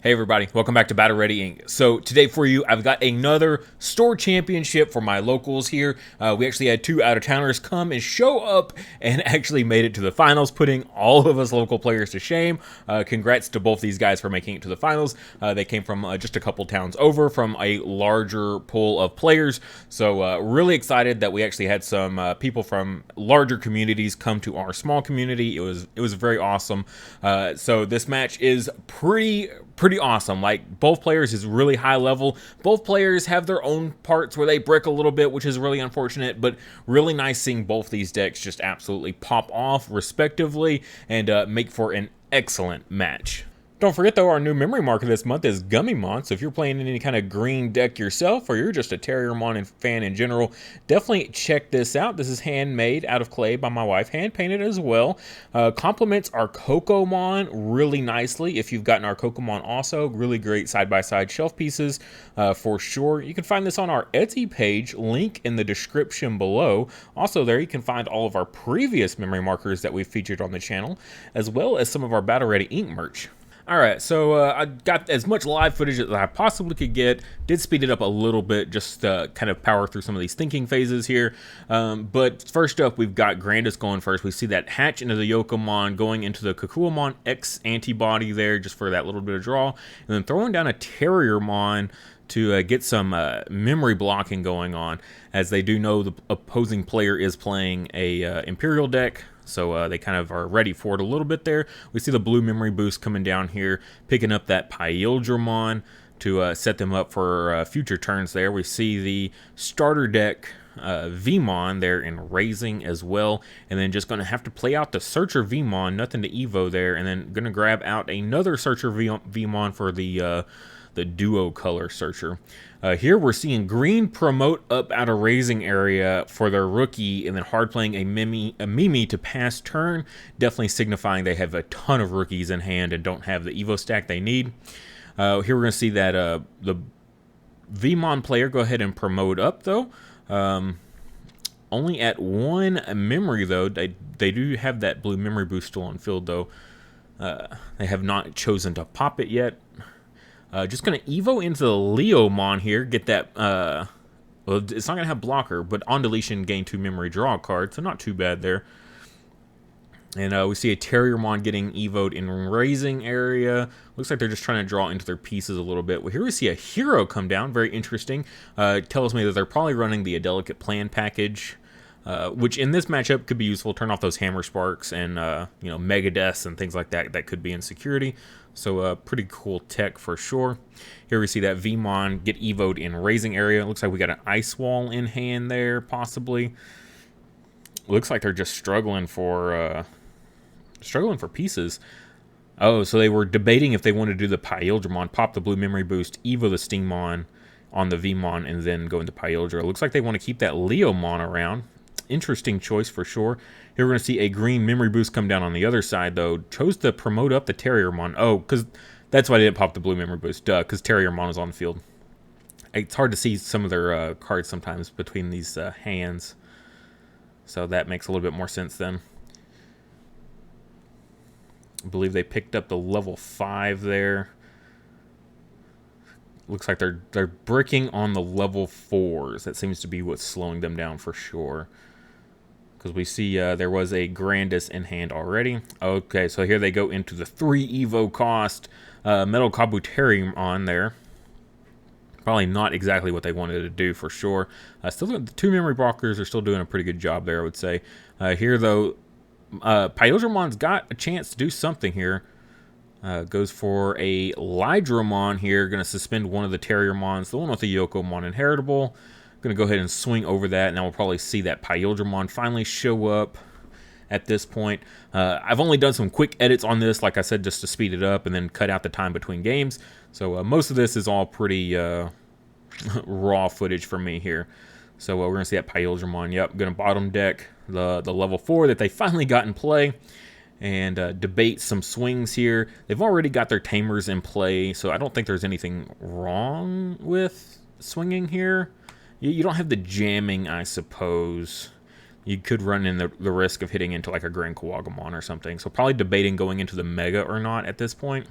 Hey everybody, welcome back to Battle Ready Inc. So today for you, I've got another store championship for my locals here. We actually had two out-of-towners come and show up and actually made it to the finals, putting all of us local players to shame. Congrats to both these guys for making it to the finals. They came from just a couple towns over from a larger pool of players. So really excited that we actually had some people from larger communities come to our small community. It was very awesome. So this match is pretty awesome. Like, both players is really high level. Both players have their own parts where they brick a little bit, which is really unfortunate, but really nice seeing both these decks just absolutely pop off respectively and make for an excellent match. Don't forget, though, our new memory marker this month is Gummymon, so if you're playing any kind of green deck yourself, or you're just a Terriermon fan in general, definitely check this out. This is handmade out of clay by my wife, hand-painted as well. Complements our Kokomon really nicely. If you've gotten our Kokomon also, really great side-by-side shelf pieces for sure. You can find this on our Etsy page, link in the description below. Also there, you can find all of our previous memory markers that we've featured on the channel, as well as some of our Battle Ready Inc. merch. Alright, so I got as much live footage as I possibly could get. Did speed it up a little bit just to kind of power through some of these thinking phases here. But first up, we've got Grandis going first. We see that hatch into the Yokomon, going into the Kuwagamon X antibody there just for that little bit of draw. And then throwing down a Terriermon to get some memory blocking going on, as they do know the opposing player is playing a Imperial deck. So they kind of are ready for it a little bit there. We see the blue memory boost coming down here, picking up that Imperialdramon to set them up for future turns there. We see the starter deck Vmon there in raising as well. And then just going to have to play out the Searcher Vmon, nothing to Evo there. And then going to grab out another Searcher Vmon for the duo color Searcher. Here we're seeing green promote up out of raising area for their rookie, and then hard playing a Mimi to pass turn, definitely signifying they have a ton of rookies in hand and don't have the Evo stack they need. Here we're going to see that the Vmon player go ahead and promote up though. Only at one memory though. They do have that blue memory boost still on field though. They have not chosen to pop it yet. Just going to Evo into the Leomon here, get that, well, it's not going to have blocker, but on deletion, gain 2 memory, draw a card, so not too bad there. And we see a Terriermon getting Evo'd in raising area. Looks like they're just trying to draw into their pieces a little bit. Well, here we see a hero come down, very interesting. Tells me that they're probably running the A Delicate Plan package, which in this matchup could be useful. Turn off those Hammer Sparks and, you know, Mega Deaths and things like that that could be in security. So pretty cool tech for sure. Here we see that Vmon get Evo'd in raising area. Looks like we got an Ice Wall in hand there, possibly. Looks like they're just struggling for pieces. Oh, so they were debating if they wanted to do the Imperialdramon, pop the blue memory boost, Evo the Stingmon on the Vmon, and then go into Imperialdra. Looks like they want to keep that Leomon around. Interesting choice for sure. Here we're going to see a green memory boost come down on the other side, though. Chose to promote up the Terriermon. Oh, because that's why they didn't pop the blue memory boost. Duh, because Terriermon is on the field. It's hard to see some of their cards sometimes between these hands. So that makes a little bit more sense then. I believe they picked up the level 5 there. Looks like they're bricking on the level 4s. That seems to be what's slowing them down for sure. Because we see there was a Grandis in hand already. Okay, so here they go into the 3 Evo cost Metal Kabuterimon on there. Probably not exactly what they wanted to do for sure. Still, the 2 memory blockers are still doing a pretty good job there, I would say. Here though, Imperialdramon's got a chance to do something here. Goes for a Lydramon here. Going to suspend one of the Terriermons, the one with the Yokomon inheritable. Going to go ahead and swing over that, and now we'll probably see that Imperialdramon finally show up at this point. I've only done some quick edits on this, like I said, just to speed it up and then cut out the time between games. So most of this is all pretty raw footage for me here. So we're going to see that Imperialdramon. Yep, going to bottom deck the level 4 that they finally got in play. And debate some swings here. They've already got their Tamers in play, so I don't think there's anything wrong with swinging here. You don't have the jamming, I suppose. You could run in the risk of hitting into like a GrandisKuwagamon or something. So probably debating going into the Mega or not at this point.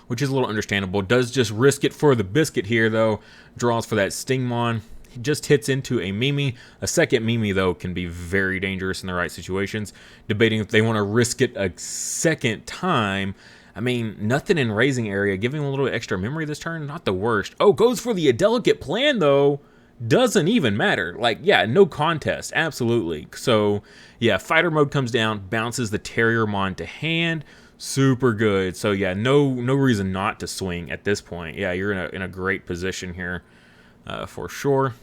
which is a little understandable. Does just risk it for the biscuit here, though. Draws for that Stingmon. He just hits into a Mimi. A second Mimi, though, can be very dangerous in the right situations. Debating if they want to risk it a second time. I mean, nothing in raising area. Giving him a little extra memory this turn, not the worst. Oh, goes for the delicate plan, though. Doesn't even matter. Like, yeah, no contest. Absolutely. So, yeah, fighter mode comes down, bounces the Terriermon to hand. Super good. So, yeah, no reason not to swing at this point. Yeah, you're in a great position here for sure.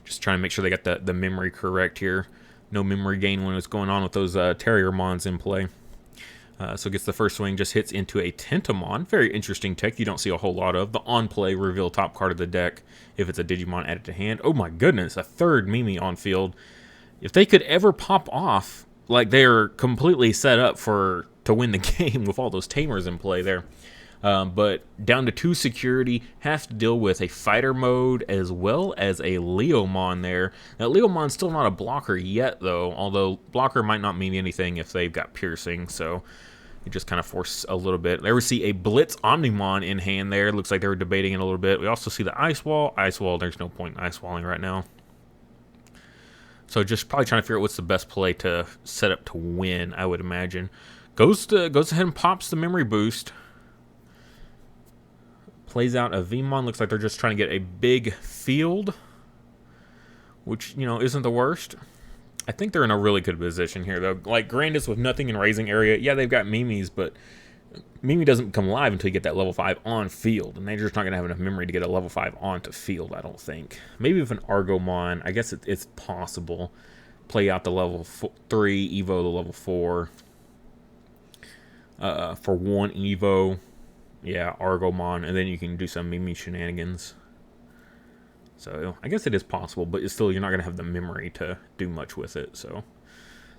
Just trying to make sure they got the memory correct here. No memory gain when it's going on with those Terriermons in play. So gets the first swing, just hits into a Tentomon. Very interesting tech you don't see a whole lot of. The on-play reveal top card of the deck if it's a Digimon added to hand. Oh my goodness, a third Mimi on field. If they could ever pop off, like they're completely set up to win the game with all those Tamers in play there. But down to 2 security, have to deal with a fighter mode as well as a Leomon there. Now, Leomon's still not a blocker yet, though, although blocker might not mean anything if they've got piercing, so you just kind of force a little bit. There we see a Blitz Omnimon in hand there. Looks like they were debating it a little bit. We also see the Ice Wall. Ice Wall, there's no point in Ice Walling right now. So just probably trying to figure out what's the best play to set up to win, I would imagine. Goes ahead and pops the memory boost. Plays out a Vmon. Looks like they're just trying to get a big field, which, you know, isn't the worst. I think they're in a really good position here, though. Like, Grandis with nothing in raising area. Yeah, they've got Mimis, but Mimi doesn't become live until you get that level 5 on field, and they're just not going to have enough memory to get a level 5 onto field, I don't think. Maybe with an Argomon, I guess it's possible. Play out the level 3, Evo the level 4. For 1 Evo, yeah, Argomon, and then you can do some Mimi shenanigans. So I guess it is possible, but it's still, you're not going to have the memory to do much with it. So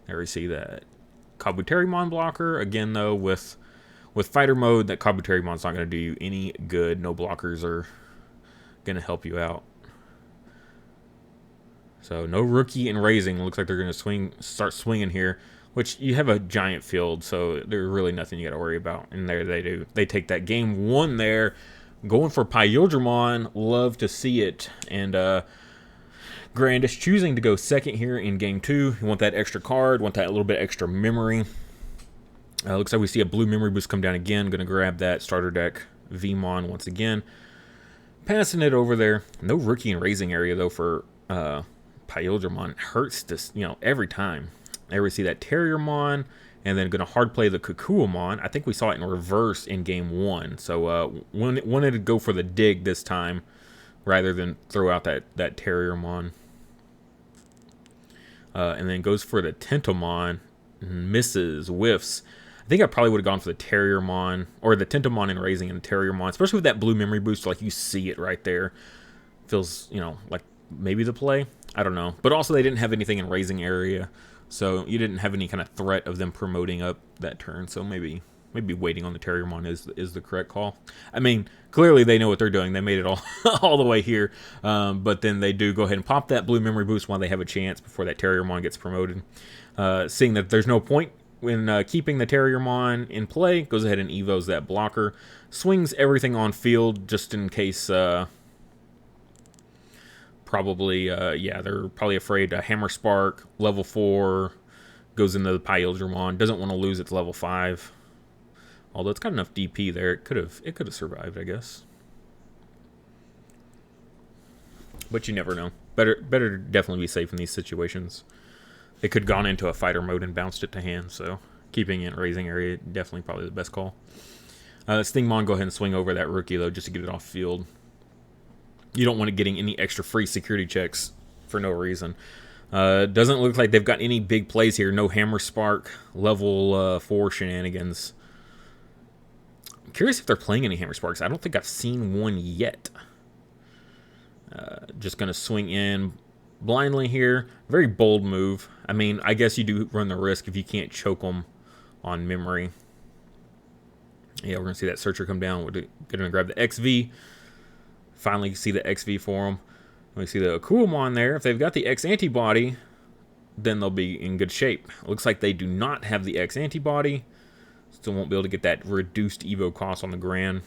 there we see that Kabuterimon blocker. Again, though, with fighter mode, that Kabuterimon's not going to do you any good. No blockers are going to help you out. So no rookie in raising. Looks like they're going to start swinging here, which you have a giant field, so there's really nothing you got to worry about. And there they do. They take that game 1 there. Going for Imperialdramon, love to see it. And Grandis choosing to go second here in game 2. You want that extra card, want that little bit extra memory. Looks like we see a blue memory boost come down again. Going to grab that starter deck Vmon once again. Passing it over there. No rookie in raising area, though, for Imperialdramon. It hurts this, you know, every time. There we see that Terriermon. And then going to hard play the Kukuamon. I think we saw it in reverse in game 1. So wanted to go for the dig this time rather than throw out that Terriermon. And then goes for the Tentomon. Misses, whiffs. I think I probably would have gone for the Terriermon or the Tentomon in raising and Terriermon, especially with that blue memory boost. Like, you see it right there. Feels, you know, like maybe the play. I don't know. But also they didn't have anything in raising area. So you didn't have any kind of threat of them promoting up that turn. So maybe waiting on the Terriermon is the correct call. I mean, clearly they know what they're doing. They made it all the way here. But then they do go ahead and pop that blue memory boost while they have a chance before that Terriermon gets promoted. Seeing that there's no point when keeping the Terriermon in play, goes ahead and evos that blocker. Swings everything on field just in case... Probably, yeah, they're probably afraid to Hammer Spark, level 4, goes into the Imperialdramon, doesn't want to lose its level 5. Although it's got enough DP there, it could have survived, I guess. But you never know. Better to definitely be safe in these situations. They could have gone into a fighter mode and bounced it to hand, so keeping it in raising area, definitely probably the best call. Stingmon, go ahead and swing over that rookie, though, just to get it off field. You don't want it getting any extra free security checks for no reason. Doesn't look like they've got any big plays here. No Hammer Spark, level 4 shenanigans. I'm curious if they're playing any Hammer Sparks. I don't think I've seen one yet. Just going to swing in blindly here. Very bold move. I mean, I guess you do run the risk if you can't choke them on memory. Yeah, we're going to see that Searcher come down. We're going to grab the XV. Finally see the XV for them. We see the Kuamon there. If they've got the X antibody, then they'll be in good shape. It looks like they do not have the X antibody. Still won't be able to get that reduced Evo cost on the Grand.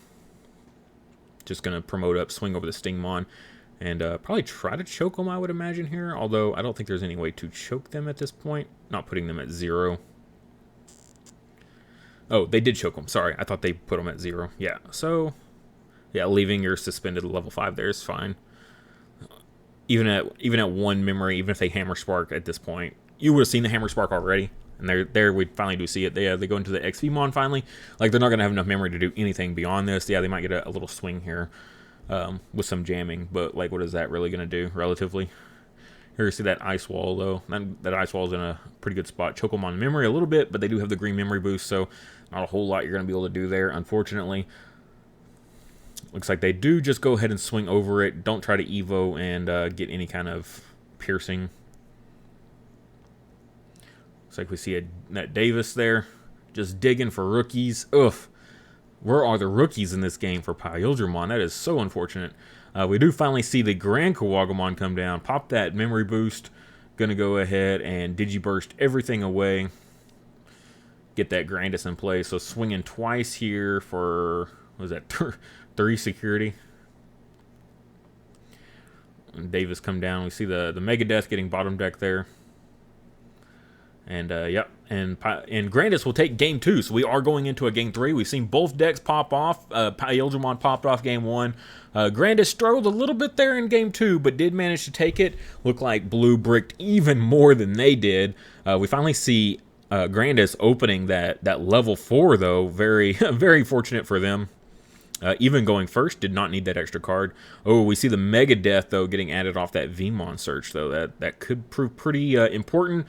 Just going to promote up, swing over the Stingmon, and probably try to choke them, I would imagine, here. Although, I don't think there's any way to choke them at this point. Not putting them at 0. Oh, they did choke them. Sorry, I thought they put them at 0. Yeah, so, yeah, leaving your suspended level 5 there is fine. Even at 1 memory, even if they Hammer Spark at this point, you would have seen the Hammer Spark already. And there we finally do see it. They go into the XVmon finally. Like, they're not going to have enough memory to do anything beyond this. Yeah, they might get a little swing here with some jamming. But, like, what is that really going to do, relatively? Here you see that Ice Wall, though. That Ice Wall is in a pretty good spot. Choke them on memory a little bit, but they do have the green memory boost, so not a whole lot you're going to be able to do there, unfortunately. Looks like they do just go ahead and swing over it. Don't try to Evo and get any kind of piercing. Looks like we see that Davis there, just digging for rookies. Ugh. Where are the rookies in this game for Imperialdramon? That is so unfortunate. We do finally see the GrandisKuwagamon come down, pop that memory boost. Gonna go ahead and Digiburst everything away. Get that Grandis in play. So swinging twice here for, what was that, 3 security. And Davis come down. We see the Megadeth getting bottom deck there. And, yep. And Grandis will take game 2. So we are going into a game 3. We've seen both decks pop off. Imperialdramon popped off game 1. Grandis struggled a little bit there in game 2, but did manage to take it. Looked like Blue bricked even more than they did. We finally see Grandis opening that level 4, though. Very, very fortunate for them. Even going first, did not need that extra card. Oh, we see the Megadeth, though, getting added off that Vmon search, though. That could prove pretty important.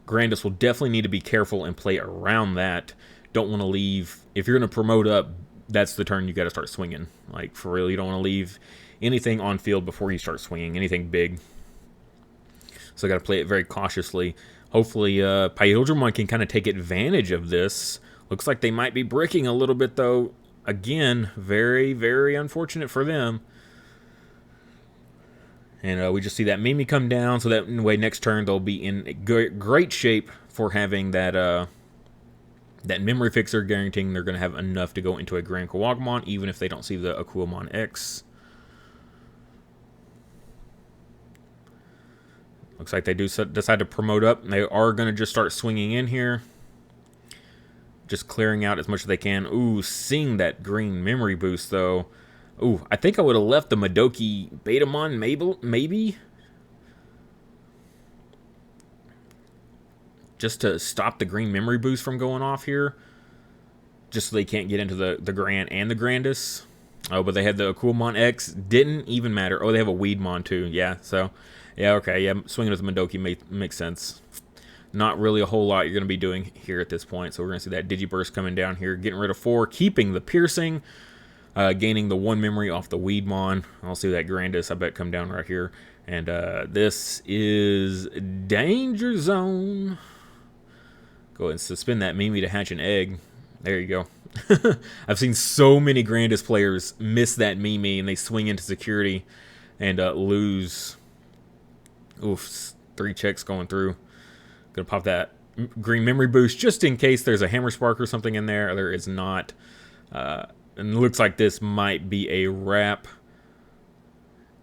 Grandis will definitely need to be careful and play around that. Don't want to leave. If you're going to promote up, that's the turn you got to start swinging. Like, for real, you don't want to leave anything on field before you start swinging, anything big. So got to play it very cautiously. Hopefully, Imperialdramon can kind of take advantage of this. Looks like they might be bricking a little bit, though. Again, very, very unfortunate for them. And we just see that Mimi come down, so that way next turn they'll be in great shape for having that memory fixer, guaranteeing they're going to have enough to go into a GrandisKuwagamon, even if they don't see the Akuamon X. Looks like they do decide to promote up. They are going to just start swinging in here. Just clearing out as much as they can. Ooh, seeing that green memory boost, though. Ooh, I think I would have left the Madoki Betamon, maybe? Just to stop the green memory boost from going off here. Just so they can't get into the Grand and the Grandis. Oh, but they had the Akuamon X. Didn't even matter. Oh, they have a Weedmon, too. Yeah, so... Yeah, okay, yeah, swinging with the Madoki makes sense. Not really a whole lot you're going to be doing here at this point. So we're going to see that Digiburst coming down here, getting rid of 4, keeping the piercing, gaining the 1 memory off the Weedmon. I'll see that Grandis, I bet, come down right here. And this is Danger Zone. Go ahead and suspend that Mimi to hatch an egg. There you go. I've seen so many Grandis players miss that Mimi, and they swing into security and lose. Oof, 3 checks going through. Gonna pop that green memory boost just in case there's a Hammer Spark or something in there. There is not. And it looks like this might be a wrap.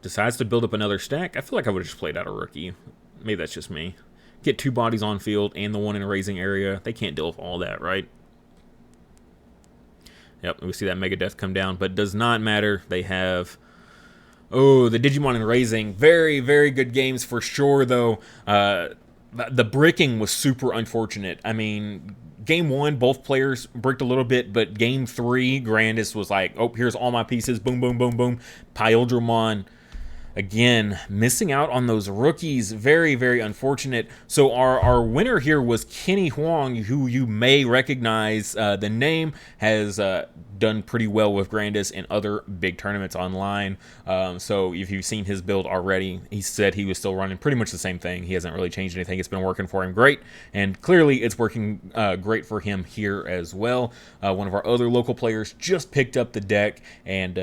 Decides to build up another stack. I feel like I would have just played out a rookie. Maybe that's just me. Get 2 bodies on field and the 1 in a raising area. They can't deal with all that, right? Yep, we see that Megadeth come down, but does not matter. They have... Oh, the Digimon and Raising. Very, very good games for sure, though. The bricking was super unfortunate. I mean, game 1, both players bricked a little bit, but game 3, Grandis was like, oh, here's all my pieces. Boom, boom, boom, boom. Imperialdramon, again, missing out on those rookies. Very, very unfortunate. So our winner here was Kenny Huang, who you may recognize. The name has done pretty well with Grandis in other big tournaments online. So if you've seen his build already, he said he was still running pretty much the same thing. He hasn't really changed anything. It's been working for him great, and clearly it's working great for him here as well. One of our other local players just picked up the deck and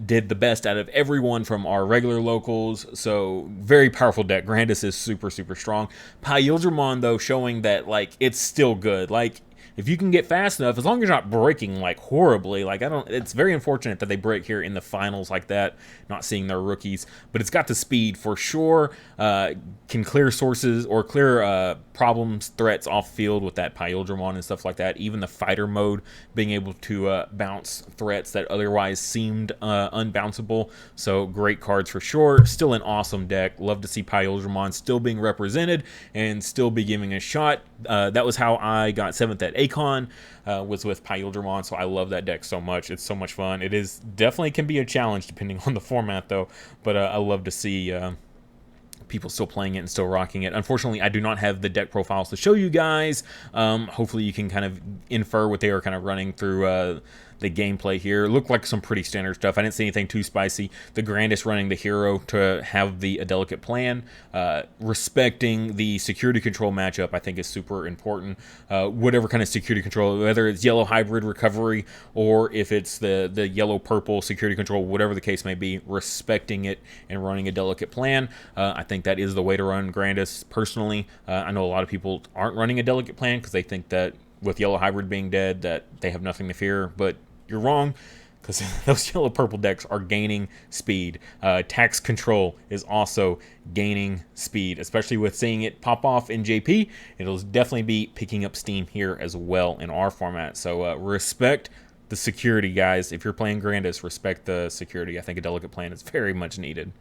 did the best out of everyone from our regular locals. So very powerful deck. Grandis is super, super strong. Imperialdramon, though, showing that, like, it's still good. Like, if you can get fast enough, as long as you're not breaking like horribly, like it's very unfortunate that they break here in the finals like that, not seeing their rookies, but it's got the speed for sure, can clear sources or clear problems, threats off field with that Imperialdramon and stuff like that. Even the fighter mode, being able to bounce threats that otherwise seemed unbounceable. So great cards for sure. Still an awesome deck. Love to see Imperialdramon still being represented and still be giving a shot. That was how I got 7th at Acon, was with Imperialdramon, so I love that deck so much. It's so much fun. It is definitely can be a challenge depending on the format though, but I love to see people still playing it and still rocking it. Unfortunately, I do not have the deck profiles to show you guys. Hopefully you can kind of infer what they are kind of running through the gameplay here. Looked like some pretty standard stuff. I didn't see anything too spicy. The Grandis running the hero to have the A Delicate Plan. Respecting the security control matchup, I think, is super important. Whatever kind of security control, whether it's yellow hybrid recovery or if it's the yellow-purple security control, whatever the case may be, respecting it and running A Delicate Plan. I think that is the way to run Grandis, personally. I know a lot of people aren't running A Delicate Plan because they think that with yellow hybrid being dead that they have nothing to fear, but you're wrong, because those yellow-purple decks are gaining speed. Tax Control is also gaining speed, especially with seeing it pop off in JP. It'll definitely be picking up steam here as well in our format. So respect the security, guys. If you're playing Grandis, respect the security. I think A Delicate Plan is very much needed.